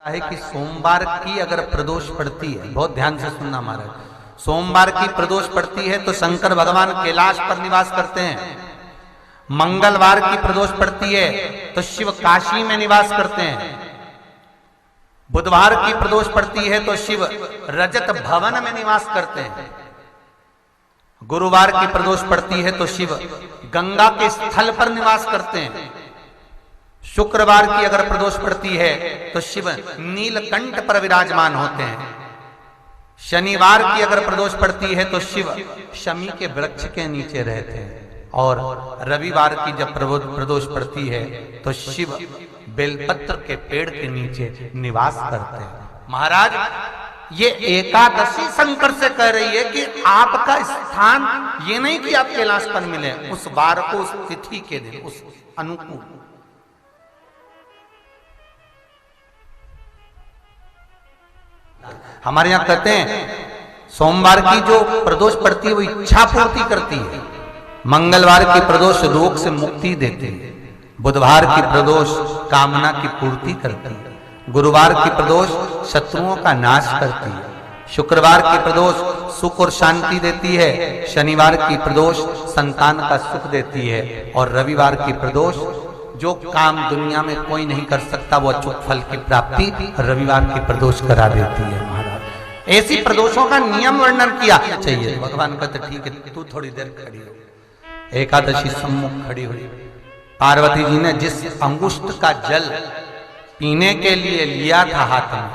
है कि सोमवार की अगर प्रदोष पड़ती है, बहुत ध्यान से सुनना महाराज, सोमवार की प्रदोष पड़ती है तो शंकर भगवान कैलाश पर निवास करते हैं। मंगलवार की प्रदोष पड़ती है तो शिव काशी में निवास करते हैं। बुधवार की प्रदोष पड़ती है तो शिव रजत भवन में निवास करते हैं। गुरुवार की प्रदोष पड़ती है तो शिव गंगा के स्थल पर निवास करते हैं। शुक्रवार की अगर प्रदोष पड़ती है तो शिव नीलकंठ पर विराजमान होते हैं। शनिवार की अगर प्रदोष पड़ती है तो शिव शमी के वृक्ष के नीचे रहते हैं। और रविवार की जब प्रदोष पड़ती है तो शिव बेलपत्र के पेड़ के नीचे निवास करते हैं। महाराज ये एकादशी शंकर से कह रही है कि आपका स्थान ये नहीं कि आप कैलाश पर मिले, उस वार को, उस तिथि के दिन, उस अनुकूल। हमारे यहां कहते हैं सोमवार की जो प्रदोष पड़ती है वो इच्छा पूर्ति करती है। मंगलवार की प्रदोष रोग से मुक्ति देती है। बुधवार की प्रदोष कामना की पूर्ति करती है। गुरुवार की प्रदोष शत्रुओं का नाश करती है। शुक्रवार की प्रदोष सुख और शांति देती है। शनिवार की प्रदोष संतान का सुख देती है। और रविवार की प्रदोष जो काम दुनिया में कोई नहीं कर सकता वो अचूक फल की प्राप्ति रविवार की प्रदोष करा देती है। महाराज ऐसी प्रदोषों का नियम वर्णन किया चाहिए। भगवान कहते ठीक है तू थोड़ी देर खड़ी हो। एकादशी सम्मुख खड़ी हुई। पार्वती जी ने जिस अंगुष्ठ का जल पीने के लिए लिया था हाथ में,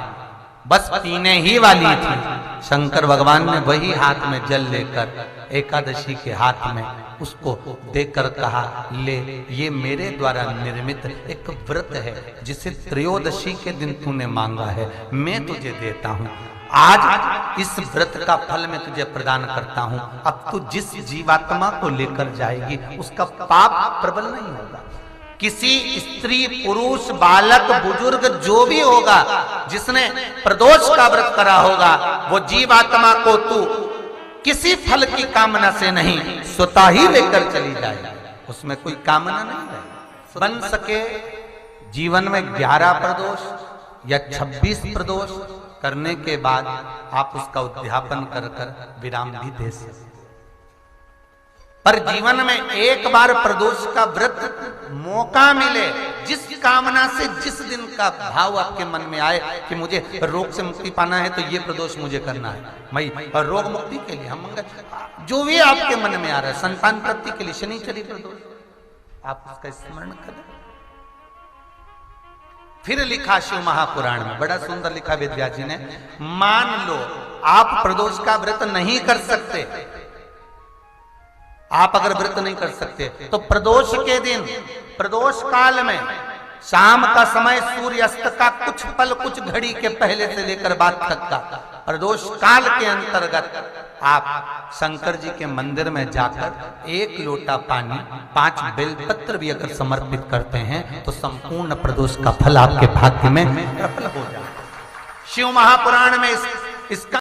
बस पीने ही वाली थी, शंकर भगवान ने वही हाथ में जल लेकर एकादशी के हाथ में उसको देकर कहा, ले ये मेरे द्वारा निर्मित एक व्रत है जिसे त्रयोदशी के दिन तूने मांगा है, मैं तुझे देता हूं। आज इस व्रत का फल मैं तुझे प्रदान करता हूं। अब तू जिस जीवात्मा को लेकर जाएगी उसका पाप प्रबल नहीं होगा। किसी स्त्री, पुरुष, बालक, बुजुर्ग जो भी होगा जिसने प्रदोष का व्रत करा होगा वो जीवात्मा को तू किसी फल की कामना से नहीं स्वतः ही लेकर चली जाए। उसमें कोई कामना नहीं है। बन सके जीवन में 11 प्रदोष या 26 प्रदोष करने के बाद आप उसका उद्यापन कर विराम भी दे सकते। पर जीवन में एक बार प्रदोष का व्रत मौका मिले, जिस कामना से जिस दिन का भाव आपके मन में आए कि मुझे रोग से मुक्ति पाना है तो ये प्रदोष मुझे करना है, मैं रोग मुक्ति के लिए, हम जो भी आपके मन में आ रहा है, संतान प्राप्ति के लिए शनिचरी प्रदोष, आप उसका स्मरण करें। फिर लिखा शिव महापुराण में, बड़ा सुंदर लिखा वेदव्यास जी ने, मान लो आप प्रदोष का व्रत नहीं कर सकते, आप अगर व्रत नहीं कर सकते तो प्रदोष के दिन, प्रदोष काल में शाम का समय सूर्यास्त का कुछ पल, कुछ घड़ी के पहले से लेकर बाद तक का प्रदोष काल के अंतर्गत आप शंकर जी के मंदिर में जाकर 1 लोटा पानी, 5 बेलपत्र भी अगर समर्पित करते हैं तो संपूर्ण प्रदोष का फल आपके भाग्य में प्रबल हो जाए। शिव महापुराण में इसका